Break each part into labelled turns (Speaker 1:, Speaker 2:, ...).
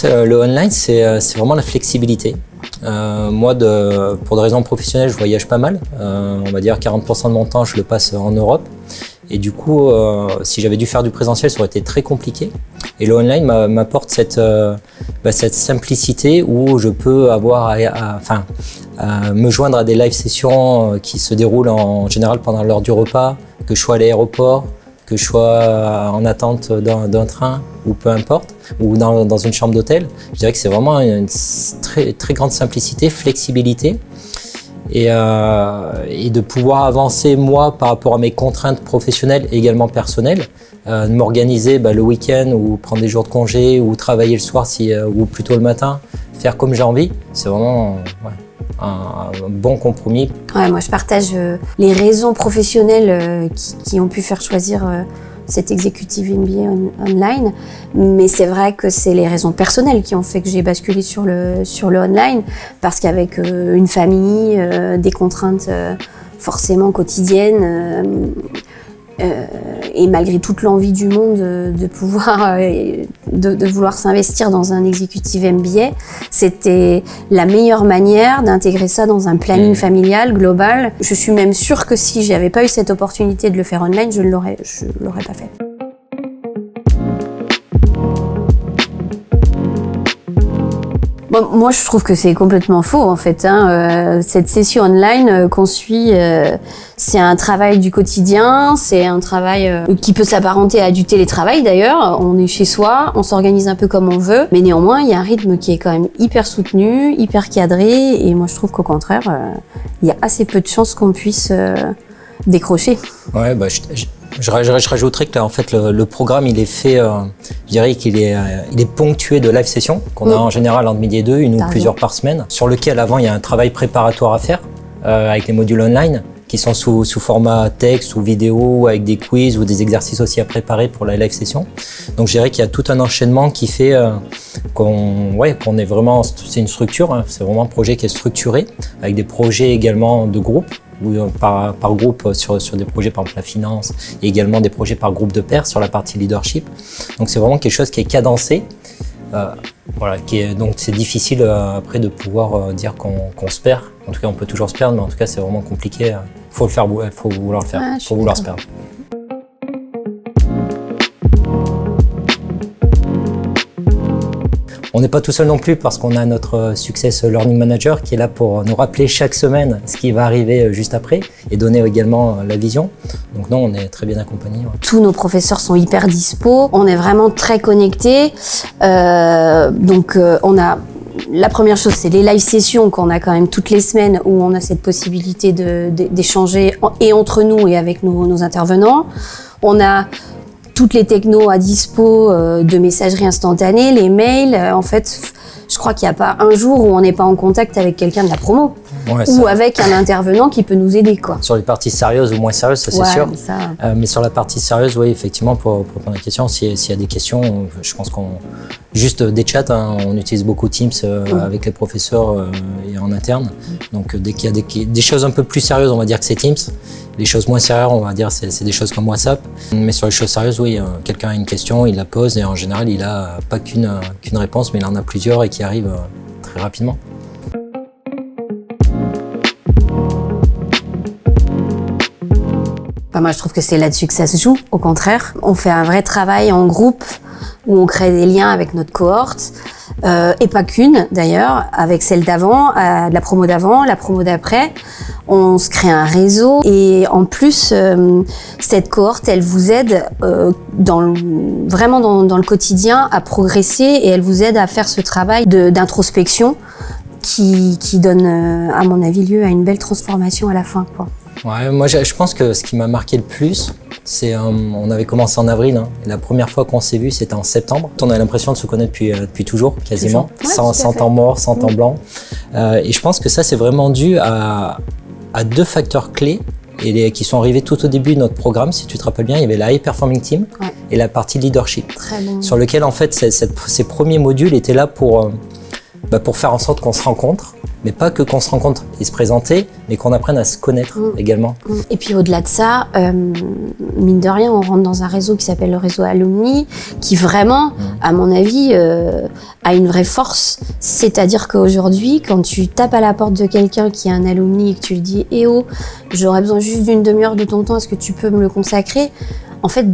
Speaker 1: pense que le online, c'est vraiment la flexibilité. Moi, pour des raisons professionnelles, je voyage pas mal. On va dire 40% de mon temps, je le passe en Europe. Et du coup, si j'avais dû faire du présentiel, ça aurait été très compliqué. Et le online m'apporte cette simplicité où je peux avoir me joindre à des live sessions qui se déroulent en général pendant l'heure du repas, que je sois à l'aéroport, que je sois en attente d'un train ou peu importe, ou dans une chambre d'hôtel. Je dirais que c'est vraiment une très, très grande simplicité, flexibilité et de pouvoir avancer moi par rapport à mes contraintes professionnelles et également personnelles, de m'organiser le week-end ou prendre des jours de congé ou travailler le soir ou plutôt le matin, faire comme j'ai envie, c'est vraiment un bon compromis.
Speaker 2: Ouais, moi je partage les raisons professionnelles qui ont pu faire choisir cet executive MBA online, mais c'est vrai que c'est les raisons personnelles qui ont fait que j'ai basculé sur le online, parce qu'avec une famille, des contraintes forcément quotidiennes, et malgré toute l'envie du monde de pouvoir de vouloir s'investir dans un executive MBA, c'était la meilleure manière d'intégrer ça dans un planning familial global. Je suis même sûre que si j'avais pas eu cette opportunité de le faire online, je l'aurais pas fait. Bon, moi, je trouve que c'est complètement faux, en fait. Cette session online qu'on suit, c'est un travail du quotidien, c'est un travail qui peut s'apparenter à du télétravail, d'ailleurs. On est chez soi, on s'organise un peu comme on veut, mais néanmoins, il y a un rythme qui est quand même hyper soutenu, hyper cadré, et moi, je trouve qu'au contraire, il y a assez peu de chances qu'on puisse décrocher.
Speaker 1: Ouais, je rajouterais que là, en fait, le programme, il est fait, je dirais qu'il est ponctué de live sessions qu'on a en général entre midi et 2, une ou plusieurs par semaine, sur lequel avant il y a un travail préparatoire à faire avec les modules online qui sont sous format texte ou vidéo, avec des quiz ou des exercices aussi à préparer pour la live session. Donc je dirais qu'il y a tout un enchaînement qui fait qu'on est vraiment, c'est une structure, c'est vraiment un projet qui est structuré avec des projets également de groupe, ou par groupe sur des projets par exemple la finance, et également des projets par groupe de pairs sur la partie leadership. Donc c'est vraiment quelque chose qui est cadencé, donc c'est difficile après de pouvoir dire qu'on se perd. En tout cas on peut toujours se perdre, mais en tout cas c'est vraiment compliqué. Faut vouloir le faire, faut vouloir se perdre. On n'est pas tout seul non plus parce qu'on a notre Success Learning Manager qui est là pour nous rappeler chaque semaine ce qui va arriver juste après et donner également la vision. Donc non, on est très bien accompagnés. Ouais.
Speaker 2: Tous nos professeurs sont hyper dispo, on est vraiment très connectés. On a la première chose, c'est les live sessions qu'on a quand même toutes les semaines où on a cette possibilité d'échanger et entre nous et avec nos intervenants. On a toutes les technos à dispo de messagerie instantanée, les mails. En fait, je crois qu'il n'y a pas un jour où on n'est pas en contact avec quelqu'un de la promo ou avec un intervenant qui peut nous aider, quoi.
Speaker 1: Sur les parties sérieuses ou moins sérieuses, ça c'est sûr. Mais sur la partie sérieuse, oui, effectivement, pour répondre à la question, s'il y a des questions, je pense juste des chats, on utilise beaucoup Teams avec les professeurs et en interne. Donc dès qu'il y a des choses un peu plus sérieuses, on va dire que c'est Teams. Les choses moins sérieuses, on va dire, c'est des choses comme WhatsApp. Mais sur les choses sérieuses, oui, quelqu'un a une question, il la pose et en général, il n'a pas qu'une réponse, mais il en a plusieurs et qui arrivent très rapidement.
Speaker 2: Moi, je trouve que c'est là-dessus que ça se joue. Au contraire, on fait un vrai travail en groupe où on crée des liens avec notre cohorte, et pas qu'une d'ailleurs, avec celle d'avant, la promo d'avant, la promo d'après. On se crée un réseau et en plus, cette cohorte, elle vous aide vraiment dans le quotidien à progresser et elle vous aide à faire ce travail d'introspection qui donne, à mon avis, lieu à une belle transformation à la fin, quoi.
Speaker 1: Ouais, moi je pense que ce qui m'a marqué le plus, c'est on avait commencé en avril, et la première fois qu'on s'est vu c'était en septembre. On a l'impression de se connaître depuis toujours, quasiment, sans temps mort, sans temps blanc. Et je pense que ça c'est vraiment dû à deux facteurs clés qui sont arrivés tout au début de notre programme. Si tu te rappelles bien, il y avait la High Performing Team et la partie leadership,
Speaker 2: très bon.
Speaker 1: Sur lequel en fait ces premiers modules étaient là pour pour faire en sorte qu'on se rencontre, mais pas que qu'on se rencontre et se présenter, mais qu'on apprenne à se connaître également.
Speaker 2: Et puis au-delà de ça, mine de rien, on rentre dans un réseau qui s'appelle le réseau Alumni, qui vraiment, à mon avis, a une vraie force. C'est-à-dire qu'aujourd'hui, quand tu tapes à la porte de quelqu'un qui est un alumni et que tu lui dis « Eh oh, j'aurais besoin juste d'une demi-heure de ton temps, est-ce que tu peux me le consacrer ?» En fait,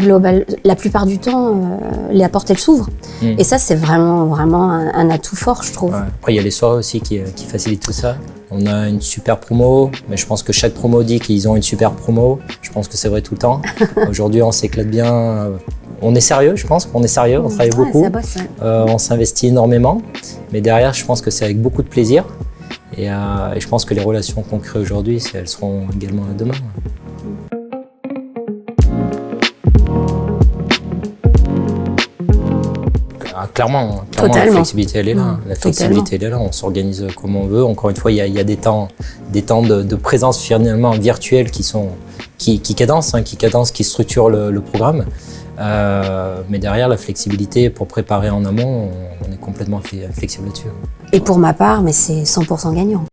Speaker 2: la plupart du temps, la porte, elle s'ouvre. Et ça, c'est vraiment un atout fort, je trouve.
Speaker 1: Ouais. Après, il y a les soirées aussi qui facilitent tout ça. On a une super promo, mais je pense que chaque promo dit qu'ils ont une super promo. Je pense que c'est vrai tout le temps. Aujourd'hui, on s'éclate bien. On est sérieux, je pense qu'on est sérieux, on travaille beaucoup.
Speaker 2: Ça bosse, ouais.
Speaker 1: On s'investit énormément. Mais derrière, je pense que c'est avec beaucoup de plaisir. Et je pense que les relations qu'on crée aujourd'hui, elles seront également là demain. Clairement, la flexibilité, elle est là. La flexibilité, elle est là. On s'organise comme on veut. Encore une fois, il y a des temps de présence finalement virtuelle qui cadencent, qui structurent le programme. Mais derrière, la flexibilité pour préparer en amont, on est complètement flexible là-dessus.
Speaker 2: Et pour ma part, mais c'est 100% gagnant.